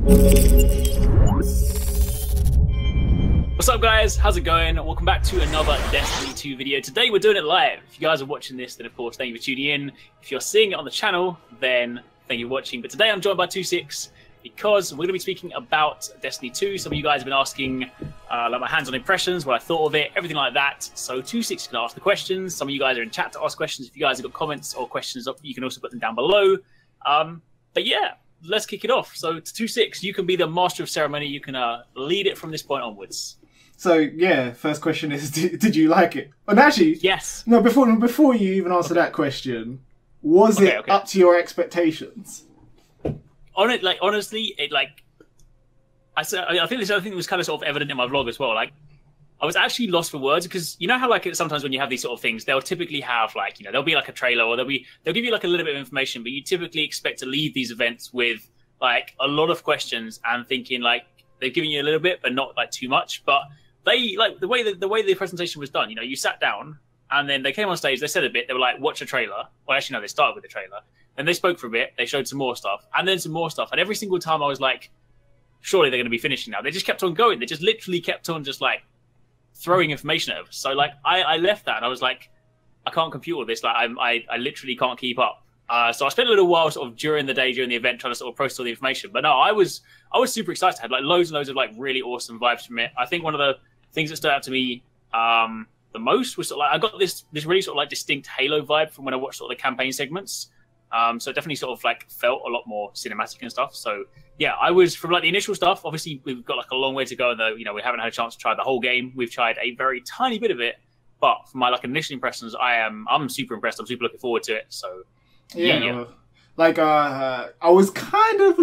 What's up guys, how's it going? Welcome back to another Destiny 2 video. Today we're doing it live. If you guys are watching this, then of course thank you for tuning in. If you're seeing it on the channel, then thank you for watching. But today I'm joined by 26 because we're going to be speaking about Destiny 2. Some of you guys have been asking like my hands-on impressions, what I thought of it, everything like that. So 26 can ask the questions. Some of you guys are in chat to ask questions. If you guys have got comments or questions up, you can also put them down below. But yeah, let's kick it off. So 26, you can be the master of ceremony. You can lead it from this point onwards. So yeah, first question is, did you like it? And actually, yes. No, before you even answer that question, was it up to your expectations? Honestly, I think this other thing was kind of sort of evident in my vlog as well. Like, I was actually lost for words because you know how like sometimes when you have these sort of things, they'll typically have like, you know, there'll be like a trailer or they'll give you like a little bit of information, but you typically expect to leave these events with like a lot of questions and thinking like they've given you a little bit, but not like too much. But they like the way the presentation was done. You know, you sat down and then they came on stage. They said a bit. They were like, "Watch a trailer." Well, actually, no. They started with the trailer. Then they spoke for a bit. They showed some more stuff, and then some more stuff. And every single time, I was like, "Surely they're going to be finishing now." They just kept on going. They just literally kept on just like throwing information at us. So like, I left that and I was like, I can't compute all this. Like, I literally can't keep up. So I spent a little while sort of during the day, during the event, trying to sort of process all the information. But no, I was super excited. I had like loads and loads of like really awesome vibes from it. I think one of the things that stood out to me the most was sort of like I got this really sort of like distinct Halo vibe from when I watched sort of the campaign segments. So it definitely sort of like felt a lot more cinematic and stuff. So yeah, I was from like the initial stuff. Obviously, we've got like a long way to go, though. You know, we haven't had a chance to try the whole game. We've tried a very tiny bit of it, but from my like initial impressions, I'm super impressed. I'm super looking forward to it. So yeah. Like, I was kind of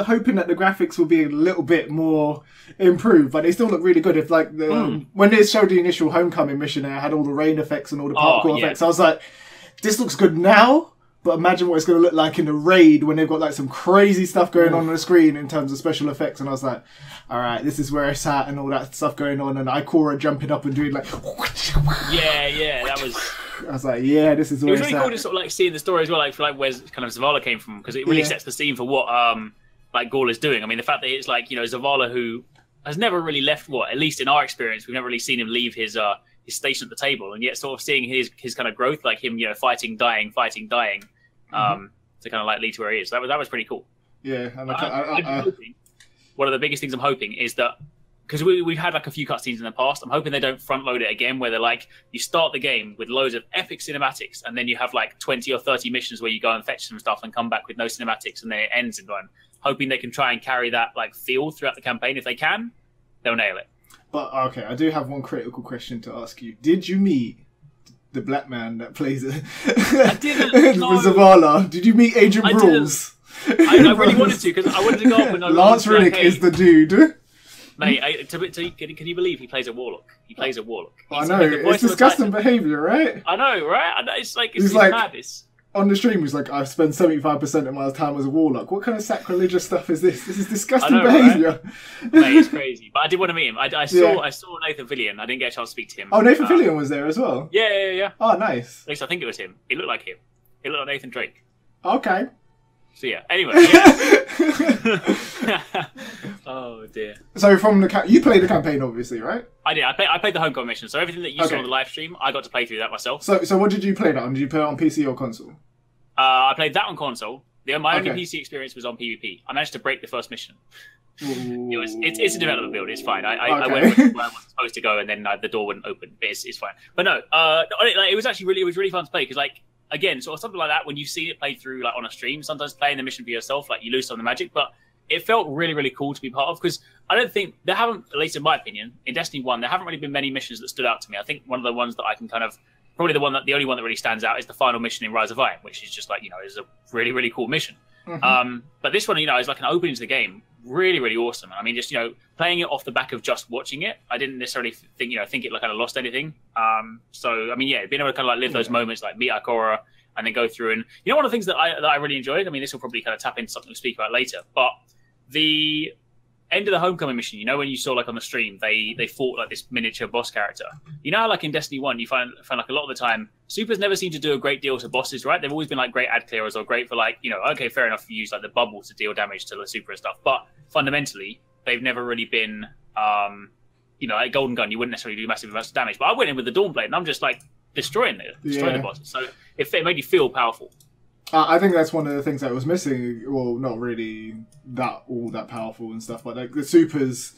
hoping that the graphics would be a little bit more improved, but they still look really good. If like when they showed the initial homecoming mission, it had all the rain effects and all the particle effects. I was like, this looks good now, but imagine what it's going to look like in the raid when they've got like some crazy stuff going on the screen in terms of special effects. And I was like, all right, this is where it's at and all that stuff going on. And Ikora jumping up and doing like, yeah, that was. I was like, yeah, this is. It was really cool to sort of like see the story as well, like for like where kind of Zavala came from, because it really sets the scene for what like Ghaul is doing. I mean, the fact that it's like, you know, Zavala, who has never really left, at least in our experience, we've never really seen him leave his station at the table, and yet sort of seeing his kind of growth, like him, you know, fighting, dying, to kind of like lead to where he is. So that was pretty cool. Yeah, and one of the biggest things I'm hoping is that, because we've had like a few cutscenes in the past, I'm hoping they don't front load it again, where they're like, you start the game with loads of epic cinematics, and then you have like 20 or 30 missions where you go and fetch some stuff and come back with no cinematics, and then it ends in one. Hoping they can try and carry that like feel throughout the campaign. If they can, they'll nail it. But okay, I do have one critical question to ask you. Did you meet the black man that plays it? I didn't. No. Zavala. Did you meet Agent Brawls? I really wanted to, because I wanted to go up with Lance Reddick is the dude. Mate, can you believe he plays a warlock? He plays a warlock. I know, it's disgusting behaviour, right? I know, right? I know, it's like madness. On the stream, he's like, I spend 75% of my time as a warlock. What kind of sacrilegious stuff is this? This is disgusting behaviour. Right? Mate, it's crazy. But I did want to meet him. I saw Nathan Fillion. I didn't get a chance to speak to him. Oh, Nathan Fillion was there as well? Yeah. Oh, nice. At least I think it was him. He looked like him. He looked like Nathan Drake. Okay. So yeah, anyway. Yeah. Oh dear. So from you played the campaign, obviously, right? I did. I played the homecoming mission. So everything that you saw on the live stream, I got to play through that myself. So what did you play that on? Did you play it on PC or console? I played that on console. My only PC experience was on PvP. I managed to break the first mission. It's a development build. It's fine. I went where I was supposed to go, and then the door wouldn't open. But it's fine. But no, it was actually really fun to play, because like, again, sort of something like that, when you've seen it played through like on a stream, sometimes playing the mission for yourself, like you lose some of the magic, but it felt really cool to be part of, because I don't think there haven't, at least in my opinion, in Destiny 1, there haven't really been many missions that stood out to me. I think one of the ones that I can kind of, probably the only one that really stands out is the final mission in Rise of Iron, which is just like, you know, is a really cool mission. But this one, you know, is like an opening to the game. Really awesome. I mean, just, you know, playing it off the back of just watching it, I didn't necessarily think it like kind of lost anything. So I mean, yeah, being able to kind of like live those moments, like meet Aurora, and then go through, and you know, one of the things that I really enjoyed, I mean, this will probably kind of tap into something we'll speak about later, but the end of the homecoming mission, you know, when you saw like on the stream, they fought like this miniature boss character. You know how like in Destiny 1, you find like a lot of the time, supers never seem to do a great deal to bosses, right? They've always been like great ad clearers, or great for like, you know, okay, fair enough, you use like the bubble to deal damage to the super and stuff. But fundamentally they've never really been, you know, like Golden Gun, you wouldn't necessarily do massive amounts of damage. But I went in with the Dawnblade, and I'm just like destroying the bosses. So it made you feel powerful. I think that's one of the things that was missing. Well, not really all that powerful and stuff, but like the supers.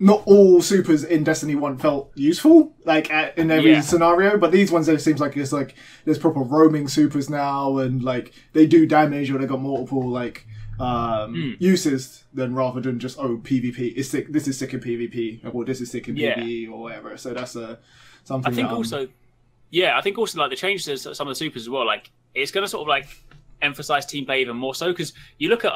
Not all supers in Destiny 1 felt useful, like in every scenario, but these ones, it seems like it's like there's proper roaming supers now, and like they do damage, or they got multiple like uses, then rather than just PvP. It's sick. This is sick in PvP, or this is sick in PvE, or whatever. So that's something. I think I think also like the changes to some of the supers as well. Like it's going to sort of like emphasize team play even more so, because you look at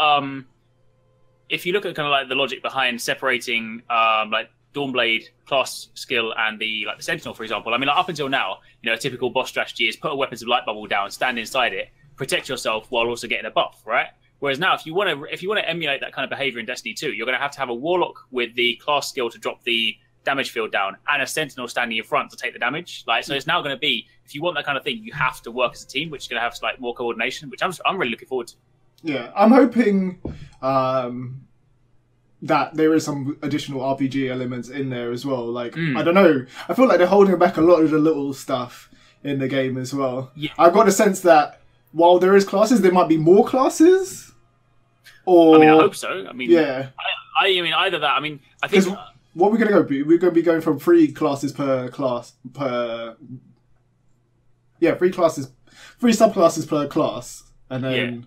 if you look at kind of like the logic behind separating like Dawnblade class skill and the Sentinel, for example. I mean, like, up until now, you know, a typical boss strategy is put a weapons of light bubble down, stand inside it, protect yourself while also getting a buff, right? Whereas now, if you want to emulate that kind of behavior in Destiny 2, you're going to have a Warlock with the class skill to drop the damage field down, and a Sentinel standing in front to take the damage. Like, so it's now going to be, if you want that kind of thing, you have to work as a team, which is going to have like more coordination, which I'm really looking forward to. Yeah, I'm hoping that there is some additional RPG elements in there as well. Like, I don't know, I feel like they're holding back a lot of the little stuff in the game as well. Yeah. I've got a sense that while there is classes, there might be more classes. Or I mean, I hope so. I mean, yeah. I mean, either that. I mean, I think what we're going to go be, we're going to be going from 3 classes per class three subclasses per class, and then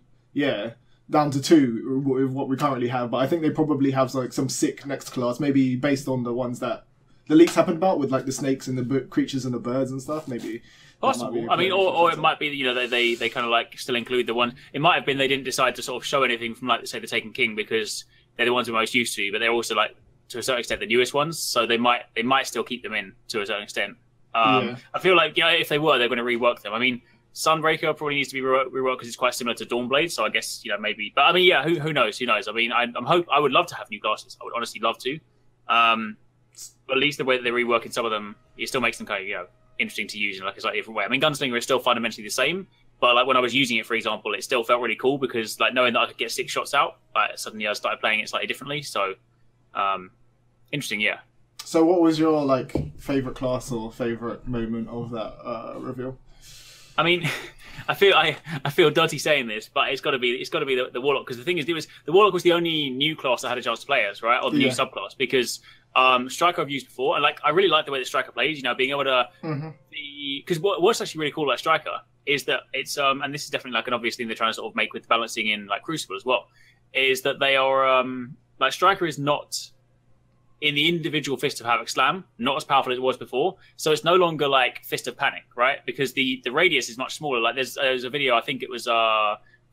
down to 2 with what we currently have. But I think they probably have like some sick next class, maybe based on the ones that the leaks happened about, with like the snakes and the creatures and the birds and stuff. Maybe possible. I mean, or it might be, you know, they kind of like still include the one. It might have been they didn't decide to sort of show anything from, like, say, the Taken King, because they're the ones we're most used to, but they're also, like, to a certain extent, the newest ones. So they might still keep them in to a certain extent. I feel like, you know, if they were, they're going to rework them. I mean, Sunbreaker probably needs to be reworked because it's quite similar to Dawnblade. So I guess, you know, maybe. But I mean, yeah, who knows? Who knows? I mean, I would love to have new classes. I would honestly love to. But at least the way that they're reworking some of them, it still makes them kind of, you know, interesting to use in like a slightly different way. I mean, Gunslinger is still fundamentally the same, but like when I was using it, for example, it still felt really cool because like knowing that I could get 6 shots out, like suddenly I started playing it slightly differently. So, interesting, yeah. So, what was your like favorite class or favorite moment of that reveal? I mean, I feel dirty saying this, but it's got to be the Warlock, because the thing is, the Warlock was the only new class I had a chance to play as, right, or the new subclass, because Striker I've used before, and like I really like the way that Striker plays. You know, being able to because what's actually really cool about Striker is that it's and this is definitely like an obvious thing they're trying to sort of make with balancing in like Crucible as well, is that they are like Striker is not in the individual Fist of Havoc slam, not as powerful as it was before. So it's no longer like Fist of Panic, right? Because the radius is much smaller. Like there's a video, I think it was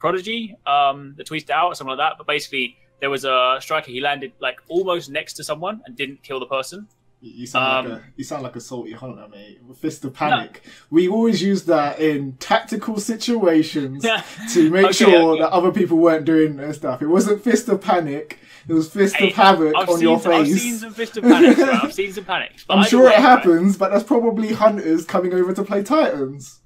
Prodigy that tweeted out or something like that. But basically there was a striker, he landed like almost next to someone and didn't kill the person. You sound like a salty hunter, mate. Fist of Panic. No. We always use that in tactical situations to make sure that other people weren't doing their stuff. It wasn't Fist of Panic. It was Fist of Havoc on your face. I've seen some Fist of Panics, right? I've seen some panics. I'm sure it happens, but that's probably hunters coming over to play Titans.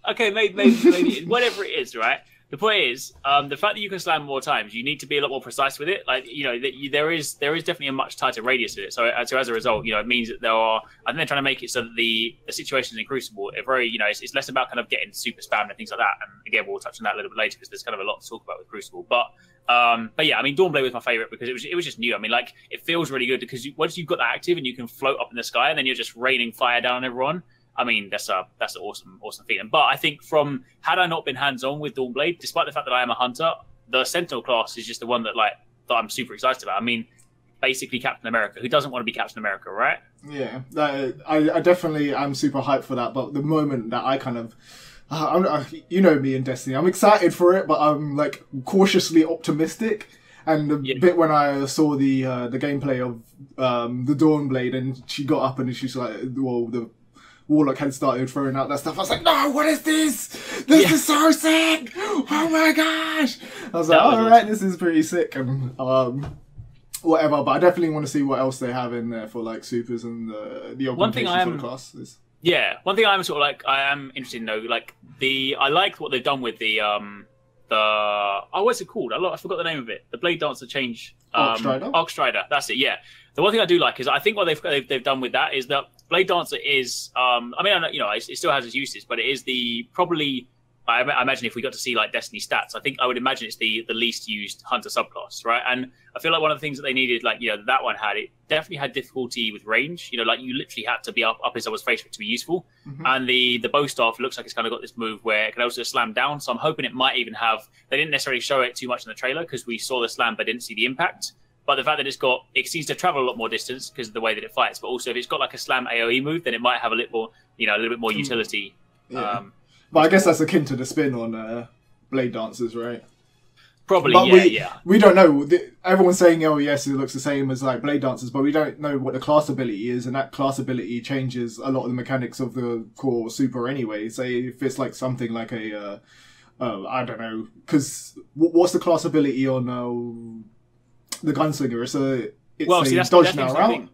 Okay, maybe whatever it is, right? The point is, the fact that you can slam more times, you need to be a lot more precise with it. Like, you know, there is definitely a much tighter radius to it. So as a result, you know, it means that there are. I think they're trying to make it so that the situations in Crucible are very, you know, it's less about kind of getting super spammed and things like that. And again, we'll touch on that a little bit later because there's kind of a lot to talk about with Crucible. But yeah, I mean, Dawnblade was my favorite because it was just new. I mean, like, it feels really good because once you've got that active and you can float up in the sky and then you're just raining fire down on everyone. I mean, that's an awesome feeling. But I think had I not been hands-on with Dawnblade, despite the fact that I am a hunter, the Sentinel class is just the one that I'm super excited about. I mean, basically Captain America. Who doesn't want to be Captain America, right? Yeah, I definitely am super hyped for that. But the moment that I kind of, you know me in Destiny, I'm excited for it, but I'm like cautiously optimistic. And the bit when I saw the gameplay of the Dawnblade and she got up and she's like, well, the Warlock had started throwing out that stuff. I was like, no, what is this? This is so sick! Oh my gosh! I was like, alright, this is pretty sick. And whatever, but I definitely want to see what else they have in there for like supers and the augmentation for the classes. Yeah, one thing I'm sort of like, I am interested in though, like I like what they've done with the what's it called? I forgot the name of it. The Blade Dancer change. Arc Strider. That's it. Yeah. The one thing I do like is I think what they've done with that is that Blade Dancer is. I mean, it still has its uses, but it is the probably. I imagine if we got to see like Destiny stats, I would imagine it's the least used hunter subclass, right? And I feel like one of the things that they needed, like that one had, it definitely had difficulty with range. Like you literally had to be up in someone's face for it to be useful. And the bow staff looks like it's kind of got this move where it can also slam down. So I'm hoping it might even have. They didn't necessarily show it too much in the trailer because we saw the slam but didn't see the impact. But the fact that it seems to travel a lot more distance because of the way that it fights. But also if it's got like a slam AOE move, then it might have a little bit more utility. Yeah. But I guess that's akin to the spin on Blade Dancers, right? Probably, but we don't know. Everyone's saying, oh yes, it looks the same as like Blade Dancers, but we don't know what the class ability is, and that class ability changes a lot of the mechanics of the core super anyway. Say if it's like something like a, I don't know, because what's the class ability on the Gunslinger? It's dodge now, right?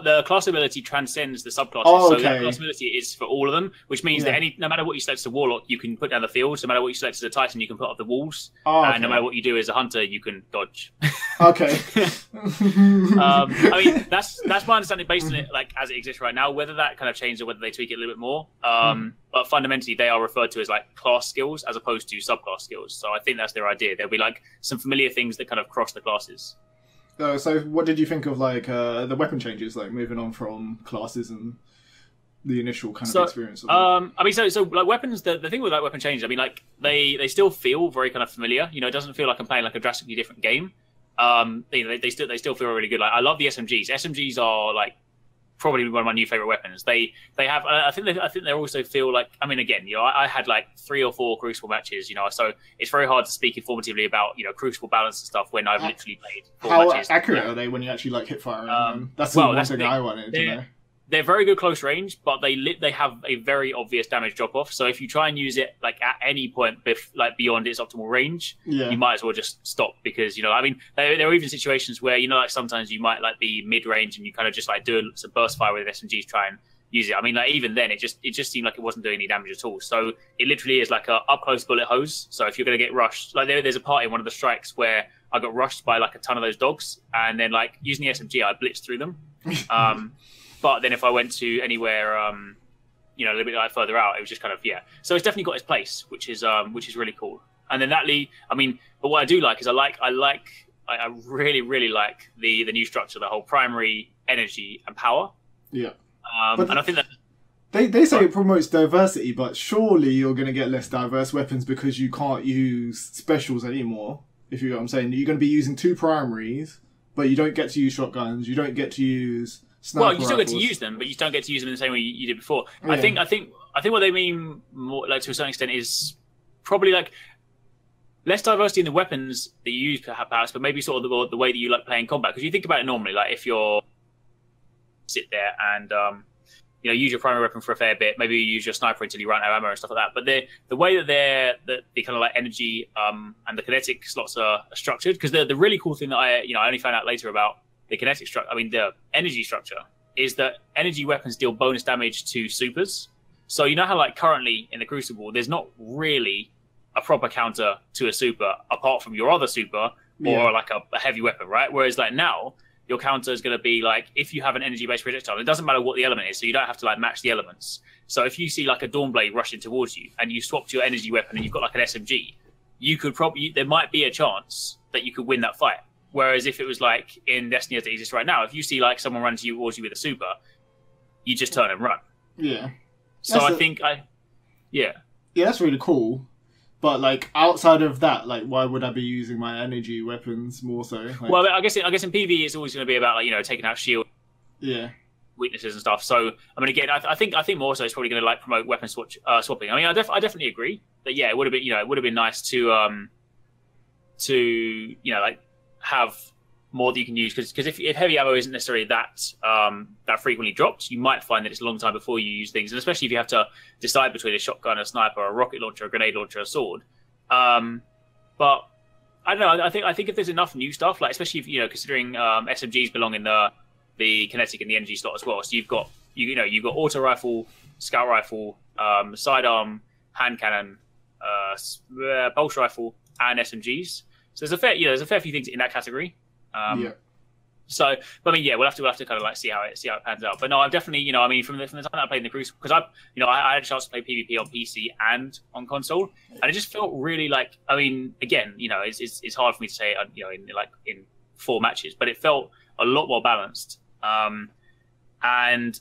The class ability transcends the subclasses, so that class ability is for all of them, which means that no matter what you select as a Warlock, you can put down the fields. No matter what you select as a Titan, you can put up the walls. And no matter what you do as a Hunter, you can dodge. Okay. I mean, that's my understanding based on it, like as it exists right now. Whether that kind of changes or whether they tweak it a little bit more, but fundamentally they are referred to as like class skills as opposed to subclass skills. So I think that's their idea. There'll be like some familiar things that kind of cross the classes. So what did you think of like the weapon changes, like moving on from classes and the initial kind of experience of I mean, so like weapons, the thing with like weapon changes, I mean, like they still feel very kind of familiar. It doesn't feel like I'm playing like a drastically different game. They still feel really good. Like I love the SMGs. SMGs are like probably one of my new favorite weapons. They have. I think they also feel like. I mean, again, I had like 3 or 4 Crucible matches. So it's very hard to speak informatively about Crucible balance and stuff when I've literally played 4 matches. How accurate are they when you actually like hit firing them? That's the one thing I wanted to know. They're very good close range, but they have a very obvious damage drop off. So if you try and use it like at any point beyond its optimal range, you might as well just stop because I mean there are even situations where like sometimes you might like be mid range and you kind of just like do some burst fire with SMGs, try and use it. I mean like even then it just seemed like it wasn't doing any damage at all. So it literally is like a up close bullet hose. So if you're going to get rushed, like there's a part in one of the strikes where I got rushed by like a ton of those dogs, and then like using the SMG I blitzed through them. But then if I went to anywhere, a little bit like further out, it was just kind of So it's definitely got its place, which is really cool. And then but what I do like is I really really like the new structure, the whole primary, energy, and power. Yeah. And I think that they say it promotes diversity, but surely you're going to get less diverse weapons because you can't use specials anymore. If you know what I'm saying, you're going to be using 2 primaries, but you don't get to use shotguns. You don't get to use. Well, you still get to use them, but you don't get to use them in the same way you did before. Yeah. I think what they mean more, like to a certain extent, is probably like less diversity in the weapons that you use, perhaps, but maybe sort of the way that you like playing combat. Because you think about it normally, like if you're sit there and use your primary weapon for a fair bit, maybe you use your sniper until you run out of ammo and stuff like that. But the way that the kind of like energy and the kinetic slots are structured, because the really cool thing that I only found out later about the kinetic structure, the energy structure, is that energy weapons deal bonus damage to supers. So you know how like currently in the Crucible, there's not really a proper counter to a super apart from your other super or like a heavy weapon, right? Whereas like now, your counter is going to be like if you have an energy-based projectile, it doesn't matter what the element is, so you don't have to like match the elements. So if you see like a Dawnblade rushing towards you and you swap to your energy weapon and you've got like an SMG, there might be a chance that you could win that fight. Whereas if it was like in Destiny as it exists right now, if you see like someone running towards you with a super, you just turn and run. Yeah. So yeah, that's really cool. But like outside of that, like why would I be using my energy weapons more so? Like... Well, I guess in PvE it's always going to be about like taking out shield, weaknesses and stuff. So I mean, again, I think more so it's probably going to like promote weapon swapping. I mean, I definitely agree that it would have been it would have been nice to like have more that you can use because if heavy ammo isn't necessarily that frequently dropped, you might find that it's a long time before you use things, and especially if you have to decide between a shotgun, a sniper, a rocket launcher, a grenade launcher, a sword. But I don't know. I think if there's enough new stuff, like especially if considering SMGs belong in the kinetic and the energy slot as well. So you've got you've got auto rifle, scout rifle, sidearm, hand cannon, pulse rifle, and SMGs. So there's a fair few things in that category. Yeah. So, but I mean, yeah, we'll have to kind of like see how it pans out. But no, I'm definitely, I mean, from the time that I played in the Crucible, because I had a chance to play PvP on PC and on console, and it just felt really like, I mean, again, it's hard for me to say, in 4 matches, but it felt a lot more balanced. And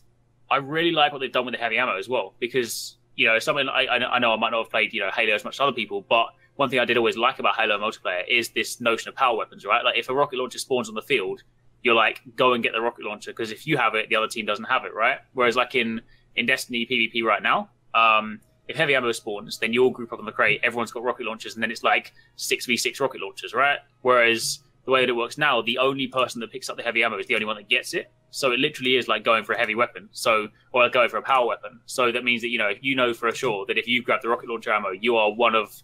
I really like what they've done with the heavy ammo as well, because something I know I might not have played Halo as much as other people, but one thing I did always like about Halo multiplayer is this notion of power weapons, right? Like if a rocket launcher spawns on the field, you're like, go and get the rocket launcher, because if you have it, the other team doesn't have it, right? Whereas like in Destiny PvP right now, if heavy ammo spawns, then you all group up on the crate, everyone's got rocket launchers, and then it's like 6v6 rocket launchers, right? Whereas the way that it works now, the only person that picks up the heavy ammo is the only one that gets it. So it literally is like going for a heavy weapon, or going for a power weapon. So that means that if for sure that if you grab the rocket launcher ammo, you are one of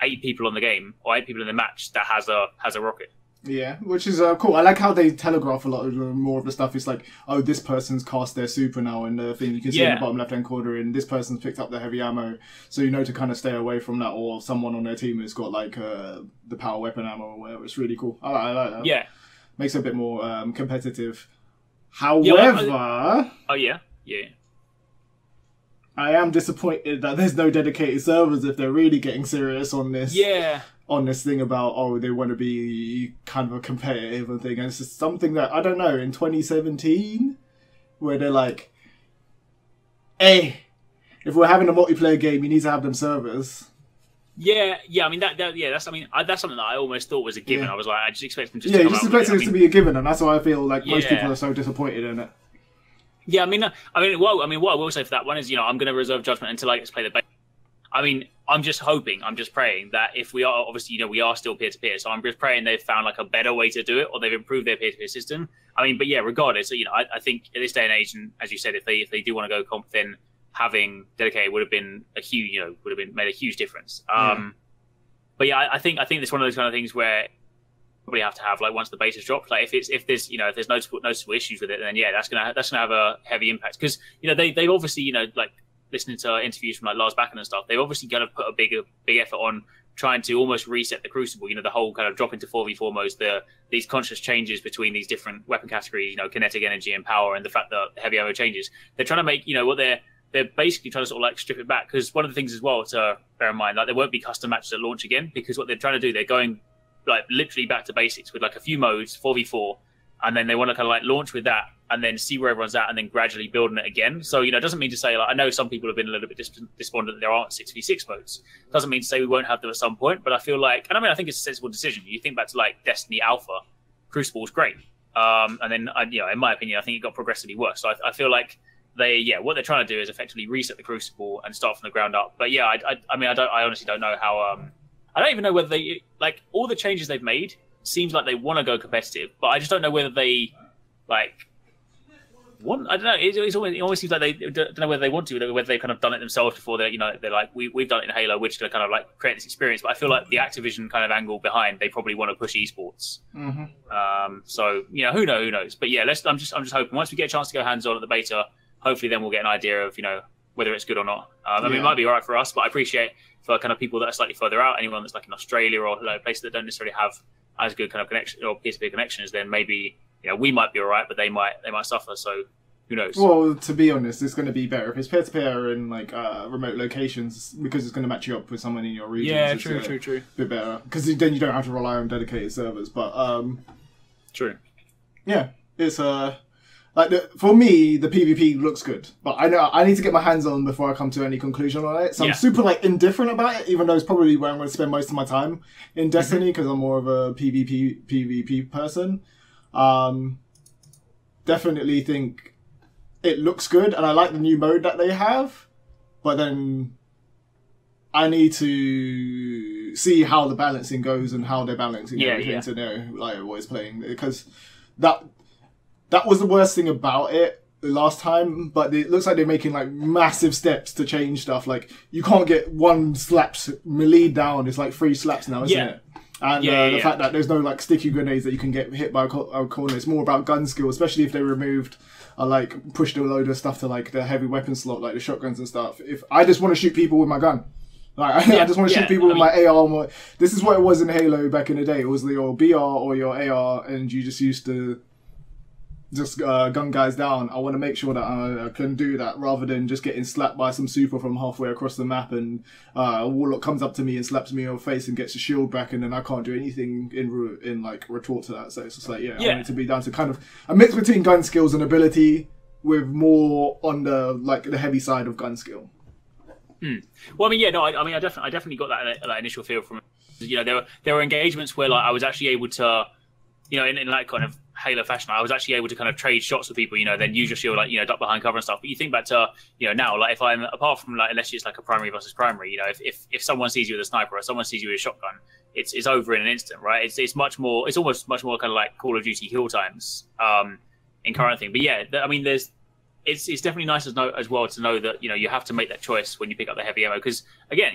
8 people on the game or 8 people in the match that has a rocket. Yeah, which is cool. I like how they telegraph a lot more of the stuff. It's like, oh, this person's cast their super now, and the thing you can see in the bottom left-hand corner, and this person's picked up the heavy ammo, so to kind of stay away from that, or someone on their team has got like the power weapon ammo or whatever. It's really cool. I like that. Yeah, makes it a bit more competitive. However, I am disappointed that there's no dedicated servers if they're really getting serious on this. Yeah. On this thing about, they want to be kind of a competitive and thing. And it's just something that, I don't know, in 2017, where they're like, hey, if we're having a multiplayer game, you need to have them servers. Yeah. I mean, that's something that I almost thought was a given. Yeah. I was like, I just expect them to just expect it to be a given, and that's why I feel like most people are so disappointed in it. Yeah, I mean, what I will say for that one is, I'm going to reserve judgment until I get to play the beta. I mean, I'm just praying that if we are, obviously, we are still peer-to-peer, so I'm just praying they've found like a better way to do it, or they've improved their peer-to-peer system. I mean, but yeah, regardless, I think at this day and age, and as you said, if they do want to go comp, then having dedicated would have been made a huge difference. But yeah, I think it's one of those kind of things where probably have to have, like, once the base is dropped, like if there's noticeable issues with it, then yeah, that's gonna have a heavy impact, because they've obviously like, listening to interviews from like Lars Bakken and stuff, they've obviously kind of put a big effort on trying to almost reset the Crucible. The whole kind of drop into 4v4 modes, these conscious changes between these different weapon categories, kinetic energy and power, and the fact that heavy ammo changes. They're trying to make what they're basically trying to sort of like strip it back, because one of the things as well to bear in mind, like, there won't be custom matches at launch again, because what they're trying to do, they're going like literally back to basics with like a few modes, 4v4, and then they want to kind of like launch with that and then see where everyone's at and then gradually build on it again. So, it doesn't mean to say, like, I know some people have been a little bit despondent that there aren't 6v6 modes. Doesn't mean to say we won't have them at some point, but I feel like, and I think it's a sensible decision. You think back to like Destiny Alpha, Crucible's great. And then, in my opinion, I think it got progressively worse. So I feel like what they're trying to do is effectively reset the Crucible and start from the ground up. But yeah, I honestly don't know how, I don't even know whether they, like, all the changes they've made seems like they want to go competitive, but I just don't know whether they, like, want. I don't know. It always seems like they don't know whether they want to, whether they've kind of done it themselves before. They're like, we've done it in Halo, we're just going to kind of like create this experience. But I feel like the Activision kind of angle behind, they probably want to push esports. Mm-hmm. So who knows? But yeah, I'm just hoping once we get a chance to go hands on at the beta, hopefully then we'll get an idea of whether it's good or not. I mean, it might be all right for us, but I appreciate for kind of people that are slightly further out, anyone that's like in Australia or like places that don't necessarily have as good kind of connection or peer-to-peer connections, then maybe we might be all right, but they might suffer. So who knows? Well, to be honest, it's going to be better if it's peer-to-peer in like remote locations, because it's going to match you up with someone in your region. Yeah, true. A bit better, because then you don't have to rely on dedicated servers. But true. Yeah, it's for me, the PvP looks good, but I know I need to get my hands on before I come to any conclusion on it. So I'm super like indifferent about it, even though it's probably where I'm going to spend most of my time in Destiny, because I'm more of a PvP person. Definitely think it looks good, and I like the new mode that they have, but then I need to see how the balancing goes and how they're balancing everything to know like what it's playing, because that was the worst thing about it last time, but it looks like they're making like massive steps to change stuff. Like, you can't get one slaps melee down, it's like 3 slaps now, isn't it? And the fact that there's no like sticky grenades that you can get hit by a corner. It's more about gun skill, especially if they removed pushed a load of stuff to like the heavy weapon slot, like the shotguns and stuff. If I just want to shoot people with my gun, Like, I just want to shoot people with my AR. This is what it was in Halo back in the day. It was your BR or your AR, and you just used to just gun guys down. I want to make sure that I can do that rather than just getting slapped by some super from halfway across the map, and a warlock comes up to me and slaps me in the face and gets a shield back, and then I can't do anything in like retort to that. So it's just like, I want it to be down to kind of a mix between gun skills and ability, with more on the heavy side of gun skill. Well, I definitely got that initial feel from, there were engagements where like I was actually able to, in like kind of Halo fashion, I was actually able to kind of trade shots with people, then use your shield, like, duck behind cover and stuff. But you think back to, now, like if I'm, apart from like, unless it's like a primary versus primary, if someone sees you with a sniper or someone sees you with a shotgun, it's over in an instant, right? It's almost much more kind of like Call of Duty kill times in current thing. But it's definitely nice as well to know that, you have to make that choice when you pick up the heavy ammo. Because again,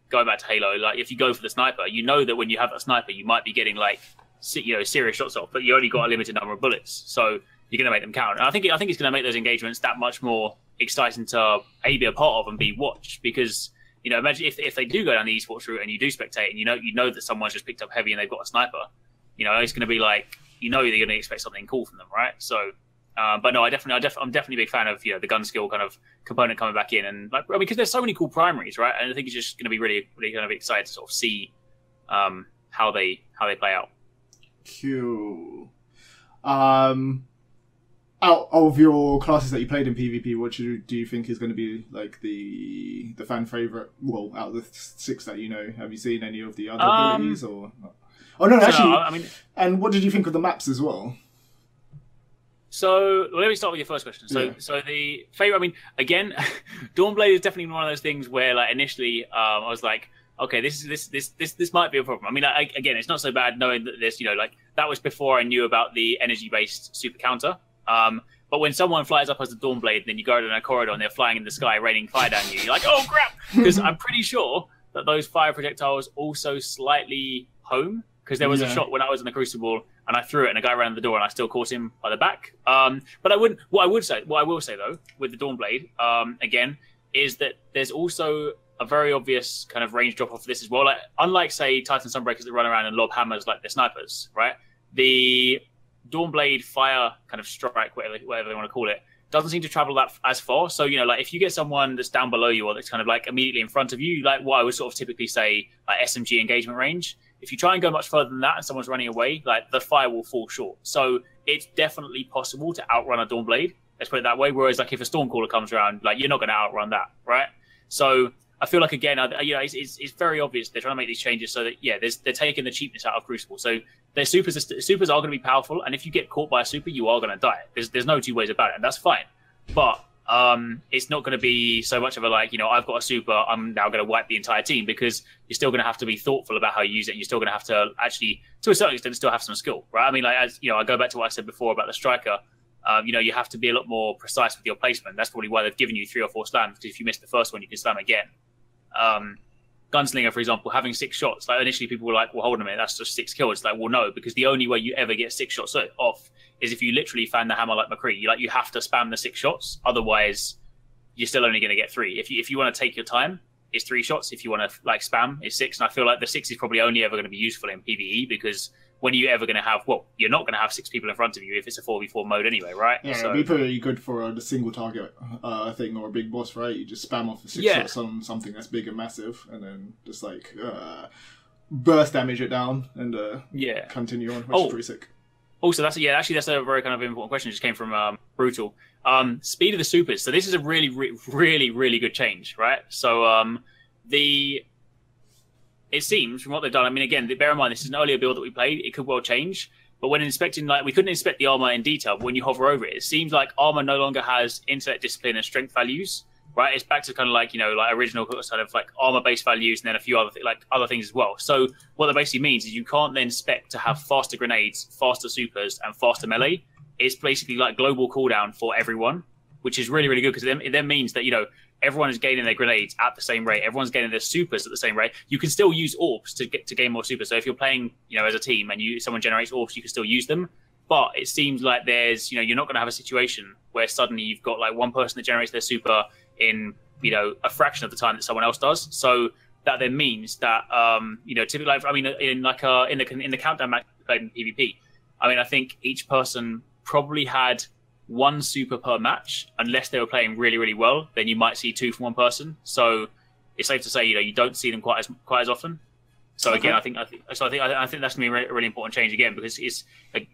going back to Halo, like if you go for the sniper, that when you have that sniper, you might be getting like, serious shots off, but you only got a limited number of bullets, so you're going to make them count. And I think it's going to make those engagements that much more exciting to A, be a part of, and B, watch. Because imagine if they do go down the esports route and you do spectate, and you know that someone's just picked up heavy and they've got a sniper, it's going to be like they're going to expect something cool from them, right? So, but no, I'm definitely a big fan of the gun skill kind of component coming back in, and like because there's so many cool primaries, right? And I think it's just going to be really kind of excited to sort of see how they play out. Cool. Out of your classes that you played in PvP, what do you think is going to be like the fan favorite? Well, out of the 6 that have you seen any of the other abilities or? Oh no, actually. And what did you think of the maps as well? So let me start with your first question. So the favorite, again, Dawnblade is definitely one of those things where like initially I was like, okay, this might be a problem. Again, it's not so bad knowing that this, like that was before I knew about the energy-based super counter. But when someone flies up as a Dawnblade, then you go down a corridor and they're flying in the sky, raining fire down you. You're like, oh crap! Because I'm pretty sure that those fire projectiles also slightly home. Because there was a shot when I was in the Crucible and I threw it and a guy ran the door and I still caught him by the back. But I wouldn't. What I will say though, with the Dawnblade, again, is that there's also a very obvious kind of range drop off of this as well. Like, unlike say Titan Sunbreakers that run around and lob hammers like they're snipers, right? The Dawnblade fire kind of strike, whatever they want to call it, doesn't seem to travel that as far. So like if you get someone that's down below you or that's kind of like immediately in front of you, like what I would sort of typically say like SMG engagement range. If you try and go much further than that and someone's running away, like the fire will fall short. So it's definitely possible to outrun a Dawnblade. Let's put it that way. Whereas like if a Stormcaller comes around, like you're not going to outrun that, right? So I feel like again, it's very obvious they're trying to make these changes so that they're taking the cheapness out of Crucible. So their supers are going to be powerful, and if you get caught by a super, you are going to die. There's no two ways about it, and that's fine. But it's not going to be so mumuch of a like I've got a super, I'm now going to wipe the entire team, because you're still going to have to be thoughtful about how you use it. And you're still going to have to actually, to a certain extent, still have some skill, right? As I go back to what I said before about the striker. You have to be a lot more precise with your placement. That's probably why they've given you 3 or 4 slams, because if you miss the first one, you can slam again. Gunslinger, for example, having 6 shots. Like initially, people were like, "Well, hold on a minute, that's just 6 kills." It's like, well, no, because the only way you ever get 6 shots off is if you literally fan the hammer like McCree. You have to spam the 6 shots, otherwise, you're still only going to get 3. If you want to take your time, it's 3 shots. If you want to like spam, it's 6. And I feel like the 6 is probably only ever going to be useful in PvE, because when are you ever going to have? Well, you're not going to have 6 people in front of you if it's a 4v4 mode anyway, right? Yeah, it'd be pretty good for the single target thing or a big boss, right? You just spam off the 6 shots on something that's big and massive, and then just like burst damage it down and continue on, which is pretty sick. Also, that's a very kind of important question. It just came from Brutal. Speed of the supers. So this is a really, really, really good change, right? So it seems from what they've done, again, bear in mind, this is an earlier build that we played. It could well change. But when inspecting, we couldn't inspect the armor in detail. But when you hover over it, it seems like armor no longer has intellect, discipline, and strength values, right? It's back to kind of like original sort of like armor-based values, and then a few other things as well. So what that basically means is you can't then spec to have faster grenades, faster supers, and faster melee. It's basically like global cooldown for everyone, which is really, really good, because it then means that, everyone is gaining their grenades at the same rate. Everyone's gaining their supers at the same rate. You can still use orbs to gain more supers. So if you're playing, as a team and someone generates orbs, you can still use them. But it seems like there's, you're not going to have a situation where suddenly you've got like one person that generates their super in, a fraction of the time that someone else does. So that then means that you know, typically, like, I mean, in the countdown match played in PvP, I mean, I think each person probably had one super per match, unless they were playing really, really well. Then you might see two from one person. So it's safe to say, you know, you don't see them quite as often. So again, I think that's going to be a really important change again, because it's,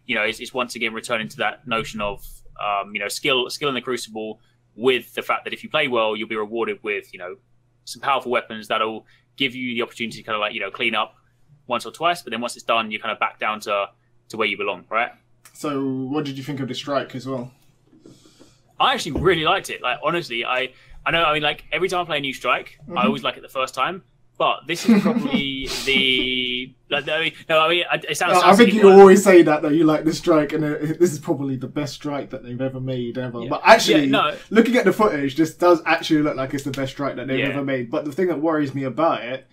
you know, it's once again returning to that notion of you know, skill in the Crucible, with the fact that if you play well, you'll be rewarded with, you know, some powerful weapons that'll give you the opportunity to kind of, like, you know, clean up once or twice, but then once it's done, you kind of back down to where you belong, right? So what did you think of the strike as well? I actually really liked it. Like, honestly, I know, I mean, like, every time I play a new strike, I always like it the first time. But this is probably the. Like, I mean, it sounds. I think you always say that, though. You like the strike, and this is probably the best strike that they've ever made ever. Yeah. But actually, looking at the footage, this does actually look like it's the best strike that they've ever made. But the thing that worries me about it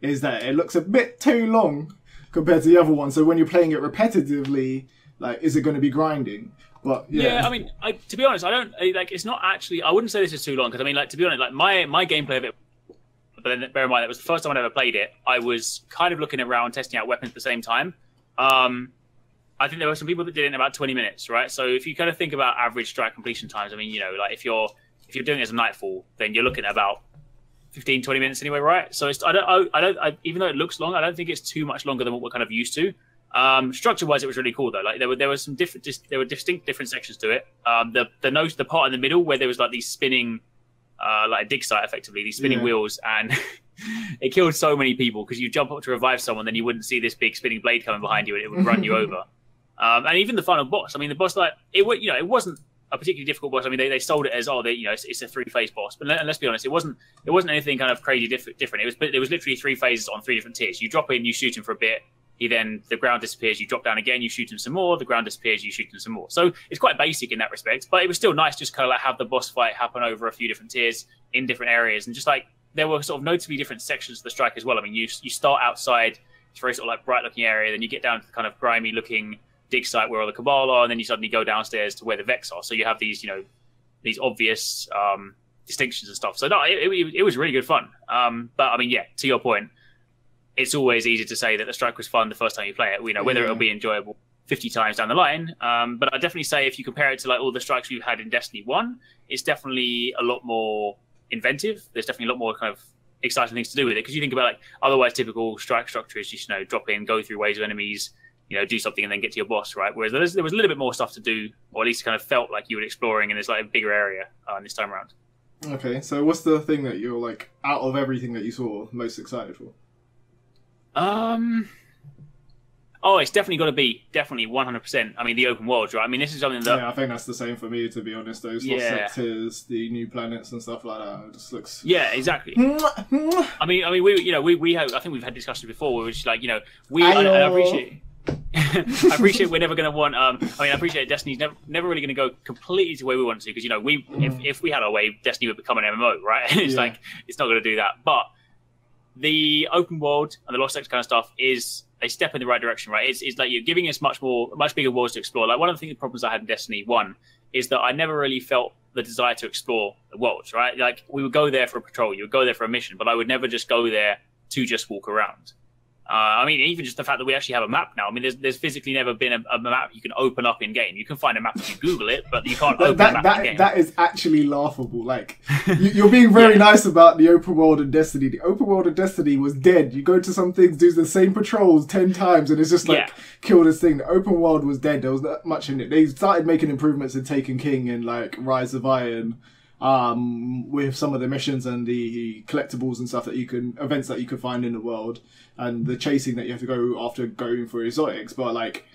is that it looks a bit too long compared to the other one. So when you're playing it repetitively, like, is it going to be grinding? But yeah, I mean, to be honest, I don't like. It's not actually. I wouldn't say this is too long, because I mean, like, to be honest, like, my gameplay of it. But then bear in mind, that was the first time I'd ever played it. I was kind of looking around, testing out weapons at the same time. I think there were some people that did it in about 20 minutes, right? So if you kind of think about average strike completion times, I mean, you know, like, if you're doing it as a Nightfall, then you're looking at about 15, 20 minutes anyway, right? So it's, even though it looks long, I don't think it's too much longer than what we're kind of used to. Structure-wise, it was really cool though. Like, there were some distinct different sections to it. The part in the middle where there was like these spinning. Like a dig site, effectively, these spinning wheels, and it killed so many people, because you jump up to revive someone, then you wouldn't see this big spinning blade coming behind you, and it would run you over. And even the final boss, I mean, the boss, like, it wasn't a particularly difficult boss. I mean, they sold it as, you know, it's a 3-phase boss, but let's be honest, it wasn't anything kind of crazy different. It was literally 3 phases on 3 different tiers. You drop in, you shoot him for a bit. The ground disappears, you drop down again, you shoot him some more, the ground disappears, you shoot him some more. So it's quite basic in that respect, but it was still nice just kind of like have the boss fight happen over a few different tiers in different areas. And just like, there were sort of notably different sections of the strike as well. I mean, you start outside, it's a very sort of like bright looking area, then you get down to the kind of grimy looking dig site where all the Cabal are, and then you suddenly go downstairs to where the Vex are. So you have these, you know, these obvious distinctions and stuff. So no, it was really good fun. But I mean, yeah, to your point, it's always easy to say that the strike was fun the first time you play it. You know, whether it'll be enjoyable 50 times down the line. But I definitely say, if you compare it to like all the strikes we've had in Destiny 1, it's definitely a lot more inventive. There's definitely a lot more kind of exciting things to do with it. Because you think about, like, otherwise typical strike structure is just, you know, drop in, go through waves of enemies, you know, do something and then get to your boss, right? Whereas there was a little bit more stuff to do, or at least kind of felt like you were exploring, and there's like a bigger area this time around. Okay, so what's the thing that you're, like, out of everything that you saw, most excited for? It's definitely got to be 100%. I mean, the open world, right? I mean, this is something that... Yeah, I think that's the same for me, to be honest. Those lost sectors, the new planets and stuff like that, it just looks... Yeah, exactly. I mean, we have, I think we've had discussions before where we're just like, you know, I appreciate... I appreciate we're never going to want... I mean, I appreciate Destiny's never really going to go completely the way we want to, because, you know, if we had our way, Destiny would become an MMO, right? And it's like, it's not going to do that. But the open world and the lost sector kind of stuff is a step in the right direction, right? It's like you're giving us much bigger worlds to explore. Like, one of the problems I had in Destiny 1 is that I never really felt the desire to explore the worlds, right? Like, we would go there for a patrol, you would go there for a mission, but I would never just go there to just walk around. I mean, even just the fact that we actually have a map now. I mean, there's physically never been a map you can open up in game. You can find a map if you Google it, but you can't open a map in game. That is actually laughable. Like, you're being very nice about the open world in Destiny. The open world in Destiny was dead. You go to some things, do the same patrols 10 times, and it's just like, kill this thing. The open world was dead. There was not much in it. They started making improvements in Taken King and, like, Rise of Iron, with some of the missions and the collectibles and stuff events that you could find in the world, and the chasing that you have to go after going for exotics. But, like,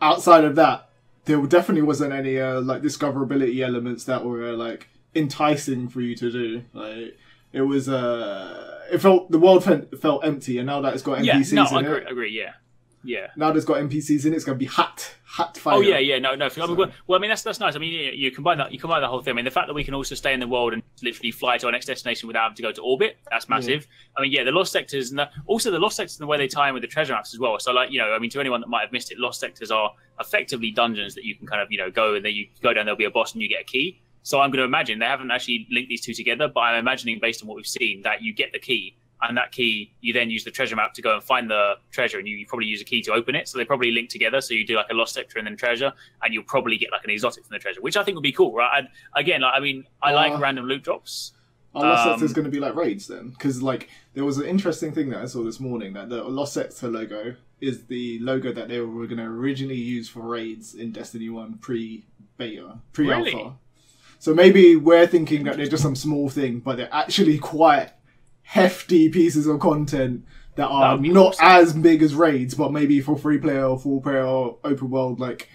outside of that, there definitely wasn't any like discoverability elements that were like enticing for you to do. Like, it was the world felt empty, and now that it's got NPCs in it. Agree, yeah. Now that it's got NPCs in it, it's going to be hot fire. Oh yeah, no. Well, I mean, that's nice. I mean, you combine that. You combine the whole thing. I mean, the fact that we can also stay in the world and literally fly to our next destination without having to go to orbit, that's massive. I mean, the lost sectors and also the lost sectors and the way they tie in with the treasure maps as well. So, like, you know, I mean, to anyone that might have missed it, lost sectors are effectively dungeons that you can kind of, you know, go, and then you go down, there'll be a boss and you get a key. So I'm going to imagine they haven't actually linked these two together, but I'm imagining, based on what we've seen, that you get the key and that key, you then use the treasure map to go and find the treasure, and you probably use a key to open it. So they probably link together. So you do like a lost sector and then treasure, and you'll probably get like an exotic from the treasure, which I think would be cool, right? And again, like, I mean, I like random loot drops. Our lost sector is going to be like raids then, because like there was an interesting thing that I saw this morning that the lost sector logo is the logo that they were going to originally use for raids in Destiny 1 pre-beta, pre-alpha. Really? So maybe we're thinking that they're just some small thing, but they're actually quite hefty pieces of content that are not as big as raids, but maybe for 3-player or 4-player or open world like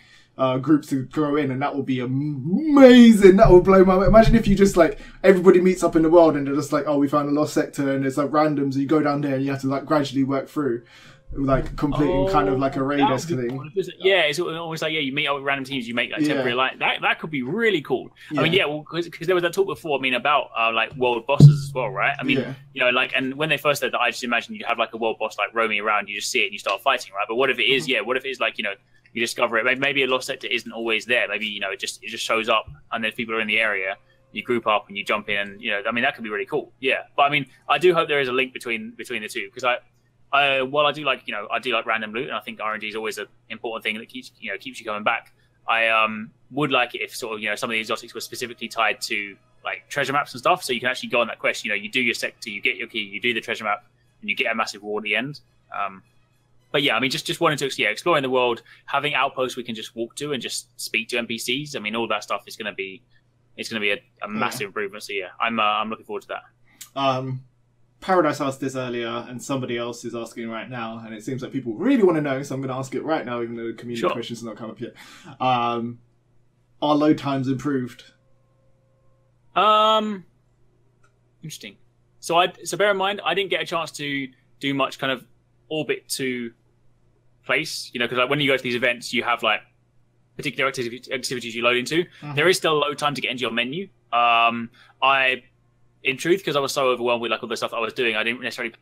groups to throw in, and that will be amazing. That will blow my mind. Imagine if you just like everybody meets up in the world and they're just like, oh, we found a lost sector, and it's like randoms. You go down there and you have to like gradually work through, like completing kind of like a raid-esque thing. Yeah, it's almost like you meet up with random teams, you make like temporary light. That could be really cool. I mean, well, because there was that talk before. I mean, about like world bosses as well, right? I mean, you know, like, and when they first said that, I just imagined you have like a world boss like roaming around. You just see it and you start fighting, right? But what if it is? What if it is like, you know, you discover it? Maybe a lost sector isn't always there. Maybe, you know, it just shows up, and then if people are in the area, you group up and you jump in, and you know, I mean, that could be really cool. Yeah, but I mean, I do hope there is a link between the two, because while I do like, you know, I do like random loot, and I think RNG is always an important thing that keeps you coming back. I would like it if sort of, you know, some of the exotics were specifically tied to like treasure maps and stuff, so you can actually go on that quest. You know, you do your sector, you get your key, you do the treasure map, and you get a massive reward at the end. But yeah, I mean, just wanted to exploring the world, having outposts we can just walk to and just speak to NPCs. I mean, all that stuff is going to be a massive improvement. So yeah, I'm looking forward to that. Paradise asked this earlier, and somebody else is asking right now, and it seems like people really want to know, so I'm going to ask it right now, even though the community questions have not come up yet. Are load times improved? Interesting. So bear in mind, I didn't get a chance to do much kind of orbit to place, you know, because like when you go to these events, you have like particular activities you load into. There is still a load time to get into your menu. In truth, because I was so overwhelmed with like all the stuff I was doing, I didn't necessarily pay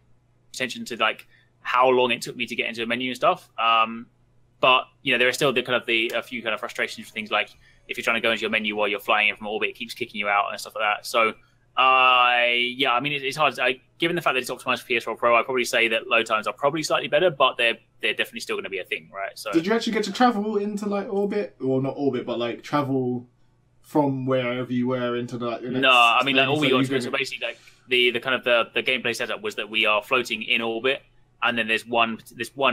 attention to like how long it took me to get into a menu and stuff. But you know, there are still a few kind of frustrations for things like if you're trying to go into your menu while you're flying in from orbit, it keeps kicking you out and stuff like that. So I mean, it's hard. Given the fact that it's optimized for PS4 Pro, I'd probably say that load times are probably slightly better, but they're definitely still going to be a thing, right? So did you actually get to travel into like orbit, or not orbit, but like travel from wherever you were into the, like, the next? No, I mean, like all we got to do, so basically like the kind of the gameplay setup was that we are floating in orbit, and then there's one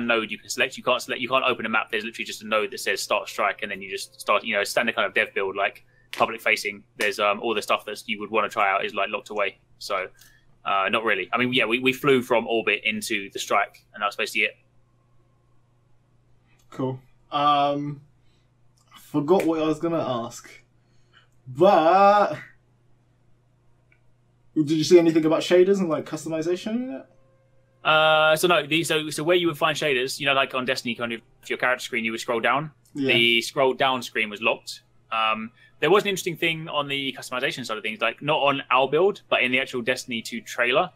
node you can select. You can't open a map. There's literally just a node that says start strike, and then you just start, you know, standard kind of dev build, like public facing. There's all the stuff that you would want to try out is like locked away. So not really. I mean, yeah, we flew from orbit into the strike, and that was basically it. Cool. I forgot what I was gonna ask, but did you see anything about shaders and like customization yet? So no, so where you would find shaders, you know, like on Destiny, kind of if your character screen, you would scroll down. Yeah. The scroll down screen was locked. There was an interesting thing on the customization side of things, like not on our build, but in the actual Destiny 2 trailer.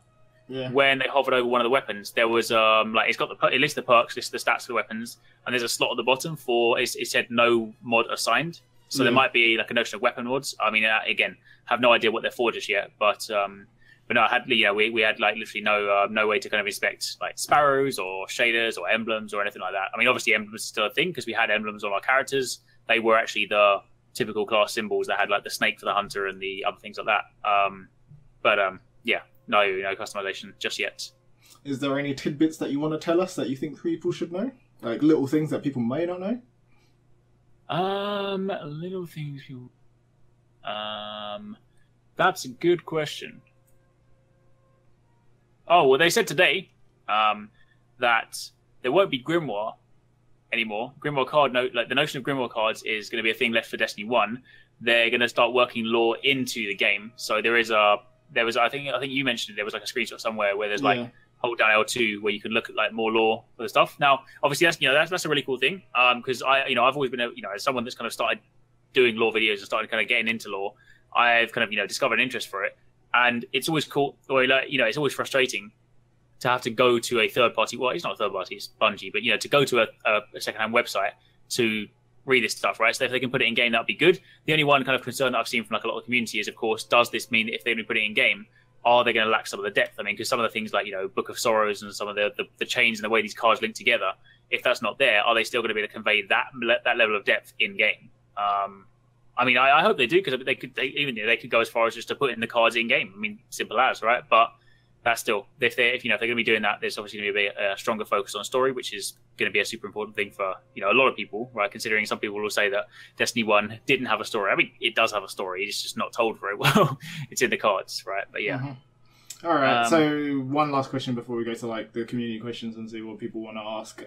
Yeah. When they hovered over one of the weapons, there was like it lists the perks, lists the stats for the weapons, and there's a slot at the bottom for it said no mod assigned. So there might be like a notion of weapon mods. I mean, again, have no idea what they're for just yet, but no, I had we had like literally no way to kind of inspect like sparrows or shaders or emblems or anything like that. I mean, obviously emblems are still a thing because we had emblems on our characters. They were actually the typical class symbols that had like the snake for the hunter and the other things like that. Yeah, no customization just yet. Is there any tidbits that you want to tell us that you think people should know? Like little things that people may not know? Little things people... that's a good question. Oh, well, they said today that there won't be Grimoire anymore. Grimoire card the notion of Grimoire cards is going to be a thing left for Destiny 1. They're going to start working lore into the game. So there was I think you mentioned it, there was like a screenshot somewhere where there's like hold down L2 where you can look at like more lore for the stuff. Now, obviously that's a really cool thing because I've always been as someone that's kind of started doing lore videos and started kind of getting into lore, I've kind of discovered an interest for it. And it's always cool, or it's always frustrating to have to go to a third party. Well, it's not a third party; it's Bungie. But to go to a secondhand website to read this stuff, right? So if they can put it in game, that'd be good. The only one kind of concern that I've seen from like a lot of the community is, of course, does this mean that if they put it in game, are they going to lack some of the depth? I mean, because some of the things like, you know, Book of Sorrows and some of the chains and the way these cards link together, if that's not there, are they still going to be able to convey that level of depth in game? I mean, I hope they do, because they could go as far as just to put in the cards in game. I mean, simple as, right? But that's still, if they're going to be doing that, there's obviously going to be a stronger focus on story, which is going to be a super important thing for, you know, a lot of people, right? Considering some people will say that Destiny 1 didn't have a story. I mean, it does have a story. It's just not told very well. It's in the cards, right? But yeah. Mm-hmm. All right. So one last question before we go to like the community questions and see what people want to ask.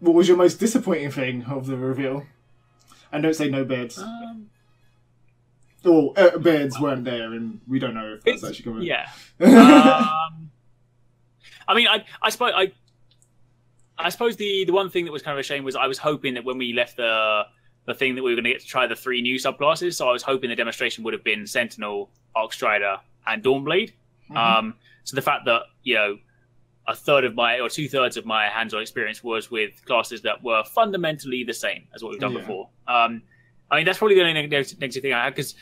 What was your most disappointing thing of the reveal? And don't say no beds. Beds weren't there, and we don't know if that's actually coming. Yeah. I mean, I suppose the one thing that was kind of a shame was I was hoping that when we left the thing that we were going to get to try the 3 new subclasses, so I was hoping the demonstration would have been Sentinel, Arcstrider, and Dawnblade. Mm-hmm. So the fact that, you know, a third of my, or 2/3 of my hands-on experience was with classes that were fundamentally the same as what we've done before. I mean, that's probably the only negative thing I had, because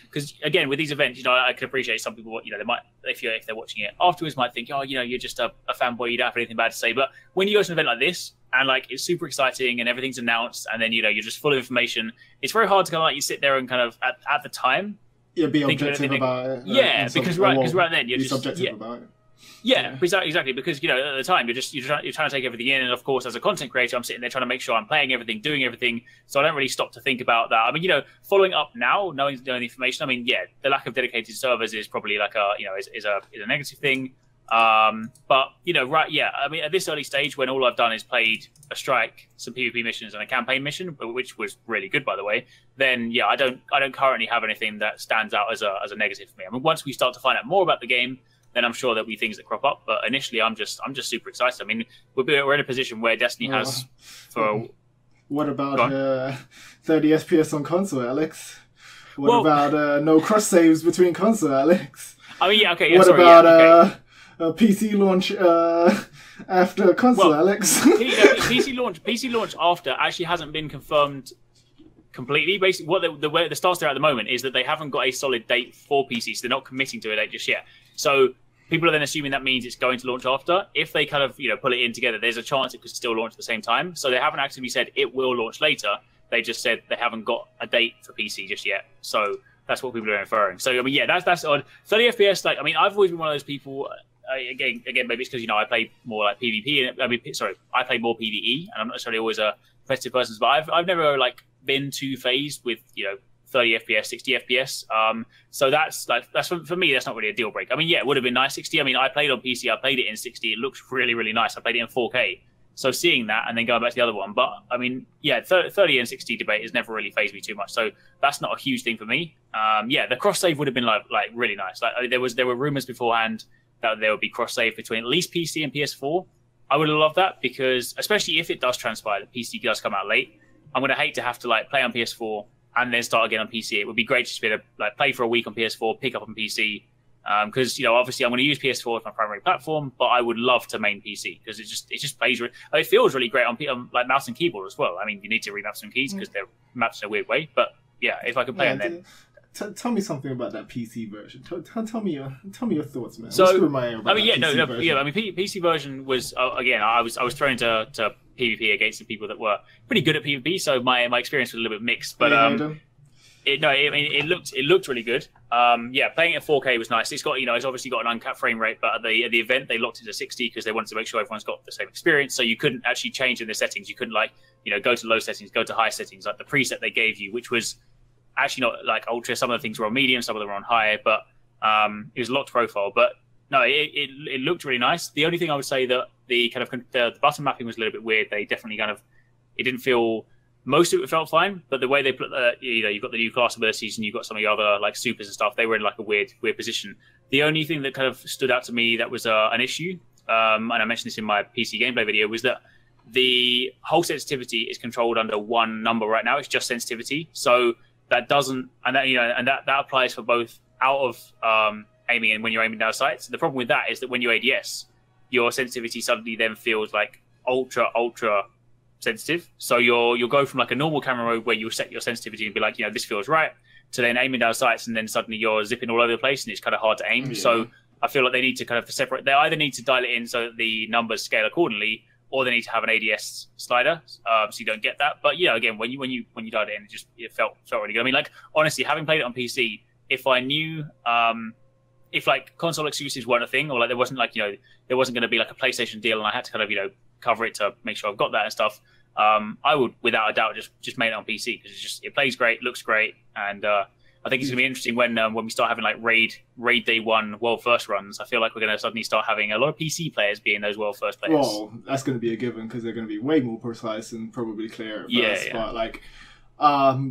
again, with these events, you know, I can appreciate some people, you know, they might, if they're watching it afterwards, might think, oh, you know, you're just a fanboy, you don't have anything bad to say. But when you go to an event like this, and like it's super exciting and everything's announced, and then, you know, you're just full of information, it's very hard to kind of like you sit there and kind of at the time, be objective about it. Yeah, because right then you're just subjective about it. Yeah, exactly. Because, you know, at the time you're trying to take everything in, and of course, as a content creator, I'm sitting there trying to make sure I'm playing everything, doing everything. So I don't really stop to think about that. I mean, you know, following up now, knowing the information. I mean, yeah, the lack of dedicated servers is probably like is a negative thing. But you know, right? Yeah, I mean, at this early stage, when all I've done is played a strike, some PvP missions, and a campaign mission, which was really good, by the way. Then yeah, I don't currently have anything that stands out as a negative for me. I mean, once we start to find out more about the game, then I'm sure there'll be things that crop up. But initially, I'm just super excited. I mean, we're in a position where Destiny has for. What about 30 FPS on console, Alex? What about no cross saves between console, Alex? I mean, yeah, okay. Yeah, what about PC launch after console, Alex? PC launch after actually hasn't been confirmed completely. Basically, what the way the stance there at the moment is that they haven't got a solid date for PC, so they're not committing to a date just yet. So people are then assuming that means it's going to launch after. If they kind of, you know, pull it in together, there's a chance it could still launch at the same time. So they haven't actively said it will launch later. They just said they haven't got a date for PC just yet. So that's what people are inferring. So I mean, yeah, that's odd. 30 FPS. Like, I mean, I've always been one of those people. Again, maybe it's because, you know, I play more like PvP. I play more PvE, and I'm not necessarily always a competitive person. But I've never like been too phased with, you know, 30 FPS, 60 FPS. So that's for me, that's not really a deal breaker. I mean, yeah, it would have been nice 60. I mean, I played on PC, I played it in 60. It looks really, really nice. I played it in 4K. So seeing that and then going back to the other one, but I mean, yeah, 30 and 60 debate has never really phased me too much. So that's not a huge thing for me. Yeah, the cross save would have been like really nice. Like there were rumors beforehand that there would be cross save between at least PC and PS4. I would have loved that, because especially if it does transpire that PC does come out late, I'm going to hate to have to like play on PS4 and then start again on PC. It would be great to just be able to like play for a week on PS4, pick up on PC. Because, you know, obviously I'm going to use PS4 as my primary platform, but I would love to main PC, because it just plays. It feels really great on like mouse and keyboard as well. I mean, you need to remap some keys because they're mapped in a weird way. But yeah, if I could play them, then tell me something about that PC version. Tell me your thoughts, man. So I mean, PC version was again. I was thrown to PvP against some people that were pretty good at PvP, so my experience was a little bit mixed. But it looked really good. Yeah, playing it at 4K was nice. It's got, you know, it's obviously got an uncapped frame rate, but at the event they locked it to 60 because they wanted to make sure everyone's got the same experience. So you couldn't actually change in the settings. You couldn't, like, you know, go to low settings, go to high settings, like the preset they gave you, which was actually not like ultra. Some of the things were on medium, some of them were on high, but it was locked profile. But no, it looked really nice. The only thing I would say that the kind of the button mapping was a little bit weird. They definitely kind of, it didn't feel. Most of it felt fine, but the way they put, you know, you've got the new class abilities and you've got some of the other like supers and stuff. They were in like a weird position. The only thing that kind of stood out to me that was an issue, and I mentioned this in my PC gameplay video, was that the whole sensitivity is controlled under one number right now. It's just sensitivity, so that doesn't, and that, you know, and that applies for both out of aiming and when you're aiming down sights. The problem with that is that when you ADS, your sensitivity suddenly then feels like ultra sensitive. So you'll go from like a normal camera mode where you'll set your sensitivity and be like, this feels right, to then aiming down sights, and then suddenly you're zipping all over the place and it's kind of hard to aim. Yeah. So I feel like they need to kind of separate. They either need to dial it in so that the numbers scale accordingly, or they need to have an ADS slider, so you don't get that. But again, when you dialed it in, it felt really good. I mean, like, honestly, having played it on PC, if I knew if like console exclusives weren't a thing, or like there wasn't like there wasn't going to be like a PlayStation deal, and I had to kind of cover it to make sure I've got that and stuff, I would without a doubt just make it on PC, because it plays great, looks great, and I think it's going to be interesting when we start having like raid day one world first runs. I feel like we're going to suddenly start having a lot of PC players being those world first players. Well, that's going to be a given, because they're going to be way more precise and probably clear at first. Yeah. But like,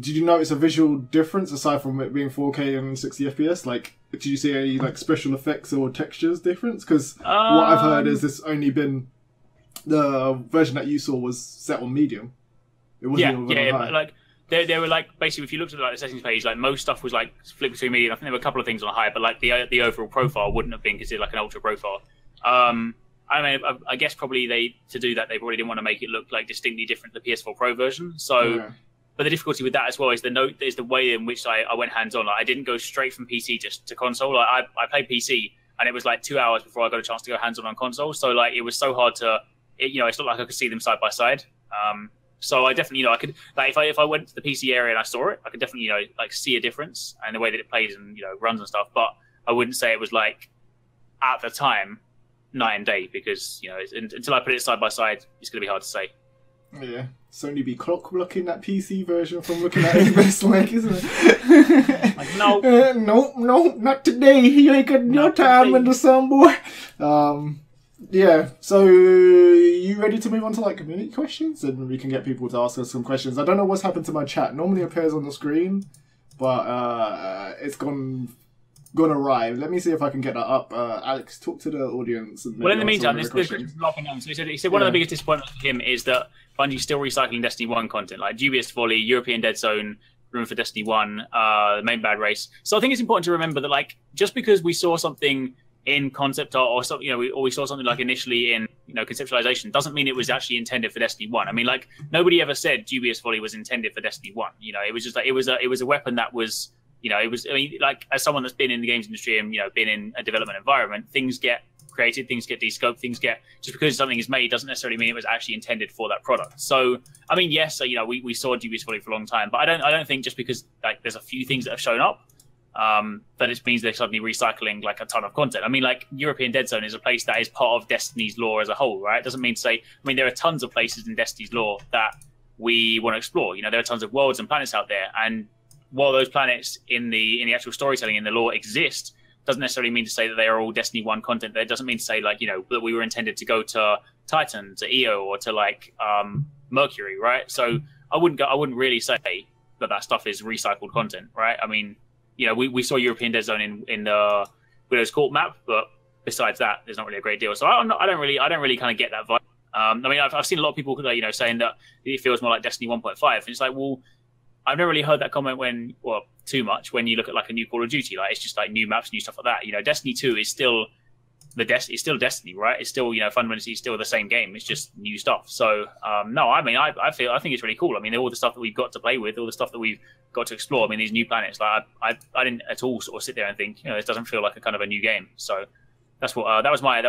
did you notice a visual difference aside from it being 4K and 60 FPS? Like, did you see any like special effects or textures difference? Because what I've heard is this only been the version that you saw was set on medium. It wasn't even on high. Like. They were like, basically, if you looked at like the settings page, like most stuff was like flipped between medium. I think there were a couple of things on high, but like the overall profile wouldn't have been considered like an ultra profile. I mean, I guess probably to do that, they probably didn't want to make it look like distinctly different to the PS4 Pro version. So, but the difficulty with that as well is the way in which I went hands on. Like, I didn't go straight from PC just to console. Like, I played PC, and it was like 2 hours before I got a chance to go hands on console. So like it was so hard to, it's not like I could see them side by side. So I definitely, I could, like, if I went to the PC area and I saw it, I could definitely, like, see a difference in the way that it plays and, runs and stuff. But I wouldn't say it was like, at the time, night and day, because, until I put it side by side, it's going to be hard to say. Yeah, Sony be clock blocking that PC version from looking at it best, like, isn't it? Like, no. No, not today. You ain't got no time in the sun, boy. Yeah, so you ready to move on to like community questions, and we can get people to ask us some questions? I don't know what's happened to my chat. Normally it appears on the screen, but it's gone awry. Let me see if I can get that up. Alex, talk to the audience. And well, in the meantime, there's laughing on. So he said one of the biggest disappointments for him is that Bungie's still recycling Destiny 1 content, like Dubious Folly, European Dead Zone, Room for Destiny 1, the Main Bad Race. So I think it's important to remember that, like, just because we saw something in concept art or something, we saw something like initially in conceptualization, doesn't mean it was actually intended for Destiny 1. I mean, like, nobody ever said Dubious Folly was intended for Destiny 1. It was just like it was a weapon that was, it was. I mean, like, as someone that's been in the games industry and been in a development environment, things get created, things get descoped, just because something is made doesn't necessarily mean it was actually intended for that product. So I mean, yes, we saw Dubious Folly for a long time, but I don't think just because like there's a few things that have shown up, that it means they're suddenly recycling like a ton of content. I mean, like, European Dead Zone is a place that is part of Destiny's lore as a whole, right? It doesn't mean to say, I mean, there are tons of places in Destiny's lore that we want to explore. There are tons of worlds and planets out there, and while those planets in the actual storytelling in the lore exist, doesn't necessarily mean to say that they are all Destiny 1 content. That doesn't mean to say, like, that we were intended to go to Titan, to EO, or to like Mercury, right? So I wouldn't really say that stuff is recycled content, right? I mean, we saw European Dead Zone in the Widow's Court map, but besides that, there's not really a great deal. So I don't really kind of get that vibe. I mean, I've seen a lot of people, saying that it feels more like Destiny 1.5, and it's like, well, I've never really heard that comment too much when you look at like a new Call of Duty. Like, it's just like new maps, new stuff like that. Destiny 2 is still it's still Destiny, right? It's still, fundamentally still the same game. It's just new stuff. So no, I mean, I think it's really cool. I mean, all the stuff that we've got to play with, all the stuff that we've got to explore. I mean, these new planets, like, I didn't at all sort of sit there and think, this doesn't feel like a kind of a new game. So that's what that was my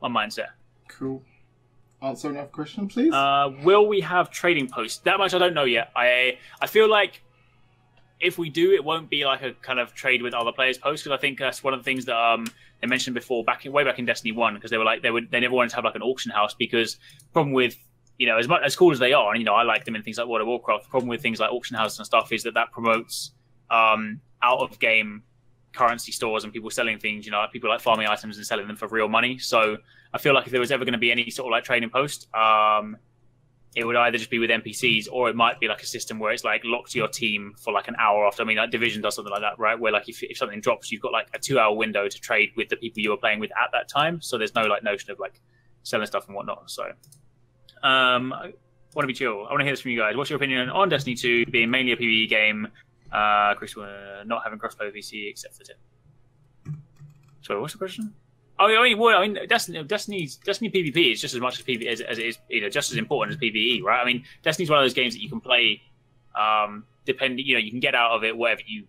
mindset. Cool. Answer another question, please. Will we have trading posts? That much I don't know yet. I feel like if we do, it won't be like a kind of trade with other players post, because I think that's one of the things that they mentioned before, way back in Destiny 1, because they were like they never wanted to have like an auction house, because problem with as cool as they are, and I like them in things like World of Warcraft, the problem with things like auction houses and stuff is that promotes out of game currency stores and people selling things, people like farming items and selling them for real money. So I feel like if there was ever going to be any sort of like trading post, it would either just be with NPCs, or it might be like a system where it's like locked to your team for like an hour after. I mean, like Division does something like that, right? Where like if something drops, you've got like a 2-hour window to trade with the people you were playing with at that time. So there's no like notion of like selling stuff and whatnot. So I want to be chill. I want to hear this from you guys. What's your opinion on Destiny 2 being mainly a PvE game? Chris, not having crossplay with VC except for tip. So what's the question? Destiny's Destiny PvP is just as much as PvP as it is, just as important as PvE, right? I mean, Destiny's one of those games that you can play, depending, you can get out of it whatever you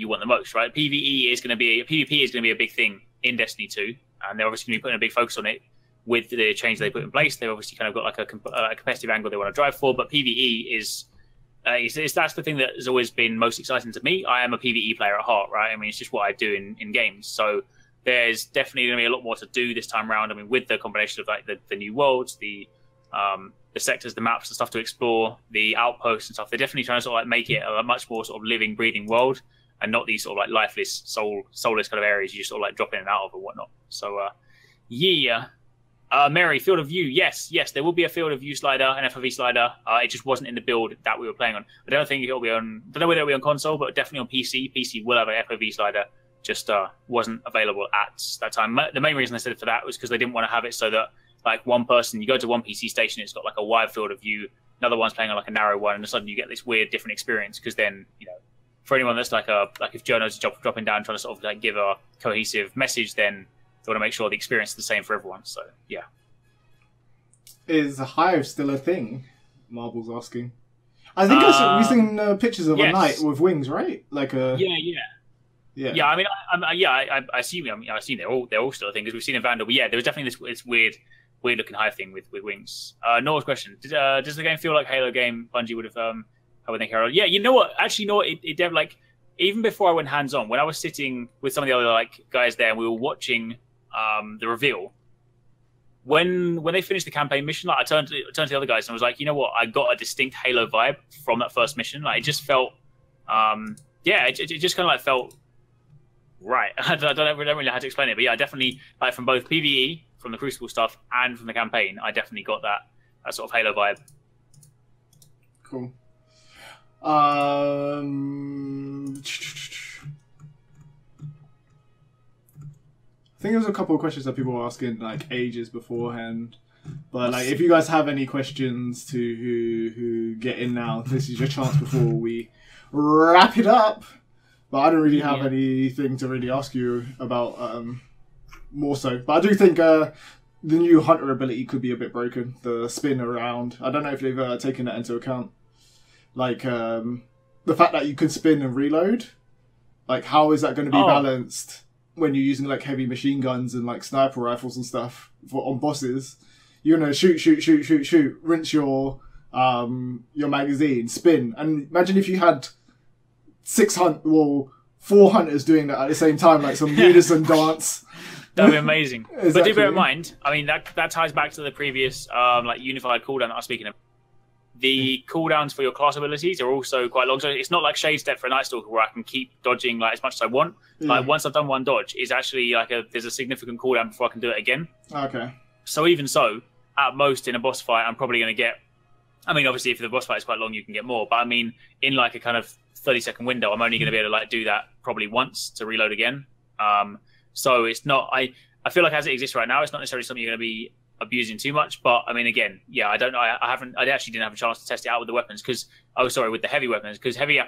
want the most, right? PvP is going to be a big thing in Destiny 2, and they're obviously going to be putting a big focus on it with the change they put in place. They've obviously kind of got like a competitive angle they want to drive for, but PvE is that's the thing that has always been most exciting to me. I am a PvE player at heart, right? I mean, it's just what I do in games. So there's definitely going to be a lot more to do this time around. I mean, with the combination of like the new worlds, the sectors, the maps and stuff to explore, the outposts and stuff, they're definitely trying to sort of like make it a much more sort of living, breathing world, and not these sort of like lifeless, soulless kind of areas you just sort of like drop in and out of and whatnot. So yeah. Mary, field of view, yes, there will be a field of view slider, an FOV slider. It just wasn't in the build that we were playing on. I don't think it'll be on. Don't know whether it'll be on console, but definitely on PC. PC will have an FOV slider. Just wasn't available at that time. The main reason I said it for that was because they didn't want to have it so that like one person, you go to one PC station, it's got like a wide field of view. Another one's playing on like a narrow one, and suddenly you get this weird different experience. Because then for anyone that's like if Jono's dropping down trying to sort of like give a cohesive message, then they want to make sure the experience is the same for everyone. So, yeah. Is Hive still a thing? Marble's asking. I think we've seen pictures of a knight with wings, right? Like a... Yeah. I mean, I assume they're all still a thing because we've seen in Vandal. But yeah, there was definitely this weird looking Hive thing with wings. Noah's question: does the game feel like Halo game? Bungie would have how would they carry on? Yeah, you know what? Actually, no, it like even before I went hands on, when I was sitting with some of the other like guys there, and we were watching the reveal. When they finished the campaign mission, like I turned to the other guys and I was like, you know what? I got a distinct Halo vibe from that first mission. Like it just felt, it just kind of like felt right. I don't really know how to explain it, but yeah, I definitely like from both PvE, from the Crucible stuff, and from the campaign, I definitely got that sort of Halo vibe. Cool. I think there was a couple of questions that people were asking like ages beforehand. But like if you guys have any questions to who get in now, this is your chance before we wrap it up. But I don't really have anything to really ask you about more so. But I do think the new Hunter ability could be a bit broken. The spin around. I don't know if they've taken that into account. Like the fact that you can spin and reload. Like how is that going to be balanced? When you're using like heavy machine guns and like sniper rifles and stuff on bosses, you're gonna shoot, rinse your magazine, spin, and imagine if you had 4 hunters doing that at the same time, like some unison dance. That'd be amazing. Exactly. But do bear in mind, I mean that ties back to the previous like unified cooldown that I was speaking of. The cooldowns for your class abilities are also quite long, so it's not like Shade Step for a Night Stalker where I can keep dodging like as much as I want. Like once I've done one dodge, it's actually like there's a significant cooldown before I can do it again. Okay. So even so, at most in a boss fight, I'm probably going to get. I mean, obviously, if the boss fight is quite long, you can get more. But I mean, in like a kind of 30-second window, I'm only going to be able to like do that probably once to reload again. So it's not. I feel like as it exists right now, it's not necessarily something you're going to be abusing too much. But I mean, again, yeah, I don't know. I actually didn't have a chance to test it out with the weapons with the heavy weapons, because heavy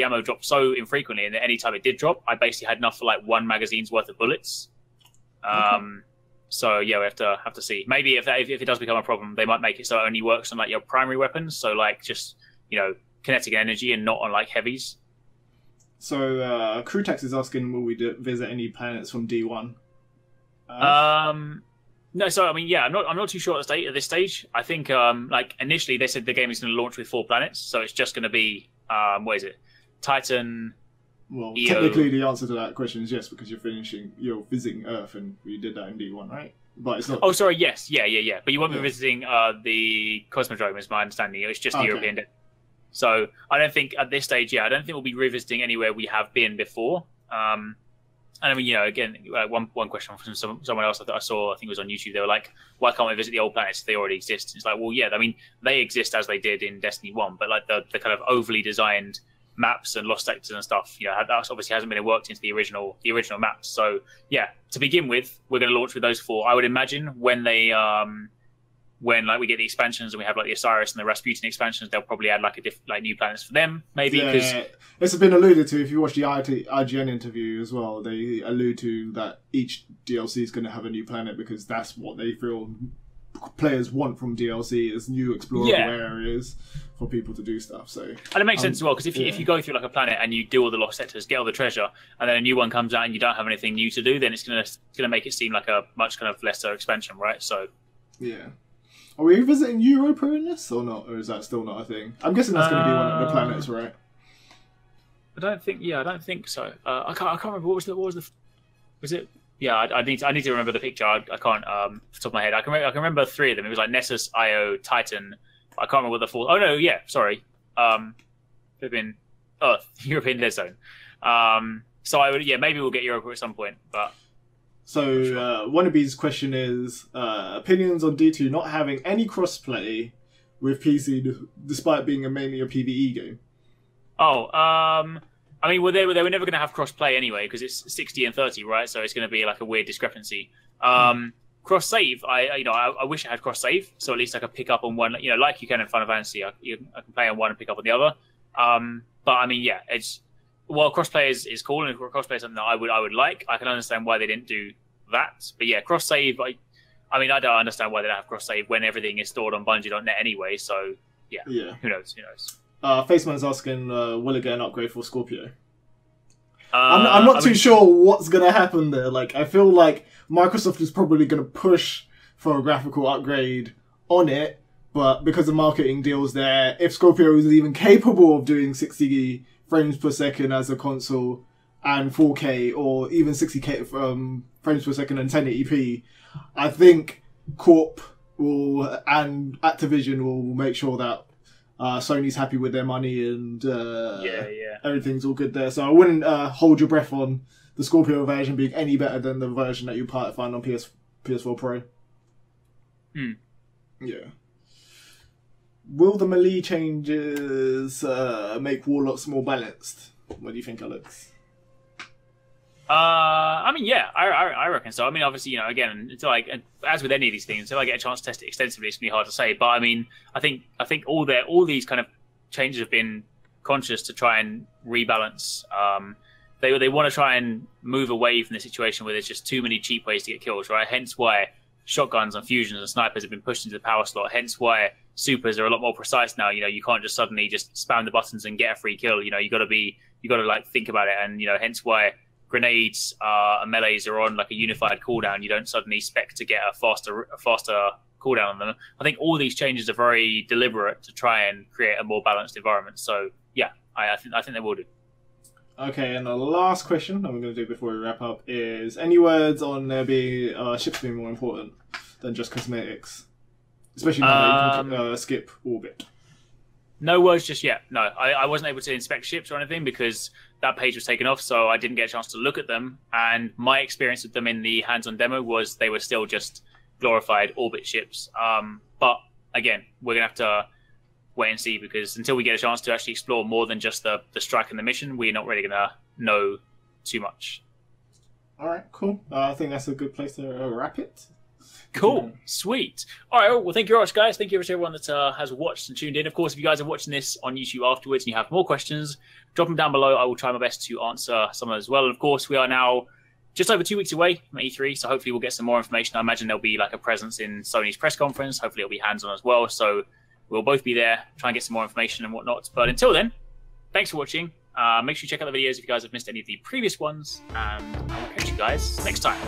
ammo dropped so infrequently, and any time it did drop, I basically had enough for like one magazine's worth of bullets. So yeah, we have to see. Maybe if it does become a problem, they might make it so it only works on like your primary weapons. So like just kinetic energy and not on like heavies. So Crewtex is asking, will we visit any planets from D1? No, so I mean, yeah, I'm not too sure at this stage. I think like initially they said the game is going to launch with 4 planets, so it's just going to be what is it, Titan. Well, EO. Technically the answer to that question is yes, because you're visiting Earth, and we did that in D1, right? But it's not. Oh, sorry, yes, yeah. But you won't be visiting the Cosmodrome, is my understanding. It's just the European. So I don't think at this stage, I don't think we'll be revisiting anywhere we have been before. And I mean, again, one question from someone else that I saw, I think it was on YouTube, they were like, why can't we visit the old planets if they already exist? It's like, well, yeah, I mean, they exist as they did in Destiny 1, but like the kind of overly designed maps and lost sectors and stuff, that obviously hasn't been worked into the original maps. So yeah, to begin with, we're going to launch with those 4. I would imagine when they when like we get the expansions and we have like the Osiris and the Rasputin expansions, they'll probably add like new planets for them, maybe. Yeah, it's been alluded to. If you watch the IGN interview as well, they allude to that each DLC is going to have a new planet because that's what they feel players want from DLC is new explorable areas for people to do stuff. So, and it makes sense as well because if you go through like a planet and you do all the lost sectors, get all the treasure, and then a new one comes out and you don't have anything new to do, then it's gonna make it seem like a much kind of lesser expansion, right? So, yeah. Are we visiting Europa in this or not, or is that still not a thing? I'm guessing that's going to be one of the planets, right? I don't think so. I can't remember what was it? Yeah, I need to remember the picture. I can't off the top of my head. I can remember 3 of them. It was like Nessus, Io, Titan. I can't remember what the 4th. Oh no, yeah, sorry. Could have been Earth, European Dead Zone. So I would, maybe we'll get Europa at some point, but. So Wannabe's question is opinions on D2 not having any crossplay with PC despite being mainly a PvE game. Oh, I mean, they were never going to have crossplay anyway because it's 60 and 30, right? So it's going to be like a weird discrepancy. Cross save, I wish I had cross save, so at least I could pick up on one, like you can in Final Fantasy. I can play on one and pick up on the other. But I mean, yeah, crossplay is cool, and crossplay is something that I would like. I can understand why they didn't do that, but yeah, cross save. I mean, I don't understand why they don't have cross save when everything is stored on Bungie.net anyway. So yeah, who knows? Faceman's asking, will it get an upgrade for Scorpio? I'm not too sure what's gonna happen there. Like, I feel like Microsoft is probably gonna push for a graphical upgrade on it, but because of marketing deals there, if Scorpio is even capable of doing 60 frames per second as a console and 4K or even 60 frames per second and 1080p, I think Corp and Activision will make sure that Sony's happy with their money and everything's all good there. So I wouldn't hold your breath on the Scorpio version being any better than the version that you find on PS4 Pro. Yeah. Will the melee changes make Warlocks more balanced? What do you think, Alex? I mean, yeah, I reckon so. I mean, obviously, again, until as with any of these things, until I get a chance to test it extensively, it's gonna be hard to say. But I mean, I think all these kind of changes have been conscious to try and rebalance. They want to try and move away from the situation where there's just too many cheap ways to get kills, right? Hence why shotguns and fusions and snipers have been pushed into the power slot. Hence why supers are a lot more precise now. You can't just suddenly just spam the buttons and get a free kill. You got to like think about it, and hence why grenades and melees are on like a unified cooldown. You don't suddenly spec to get a faster cooldown on them. I think all these changes are very deliberate to try and create a more balanced environment. So yeah, I think they will do. Okay, and the last question I'm going to do before we wrap up is any words on there being ships being more important than just cosmetics, especially now that you can skip orbit. No words just yet. No, I wasn't able to inspect ships or anything because that page was taken off, so I didn't get a chance to look at them. And my experience with them in the hands-on demo was they were still just glorified orbit ships. But again, we're gonna have to wait and see because until we get a chance to actually explore more than just the strike and the mission, we're not really gonna know too much. All right, cool. I think that's a good place to wrap it. Cool. Sweet. All right. Well, thank you very much, guys. Thank you to everyone that has watched and tuned in. Of course, if you guys are watching this on YouTube afterwards and you have more questions, drop them down below. I will try my best to answer some of them as well. And of course, we are now just over 2 weeks away from E3, so hopefully we'll get some more information. I imagine there'll be like a presence in Sony's press conference. Hopefully it'll be hands-on as well. So we'll both be there, try and get some more information and whatnot. But until then, thanks for watching. Make sure you check out the videos if you guys have missed any of the previous ones. And I will catch you guys next time.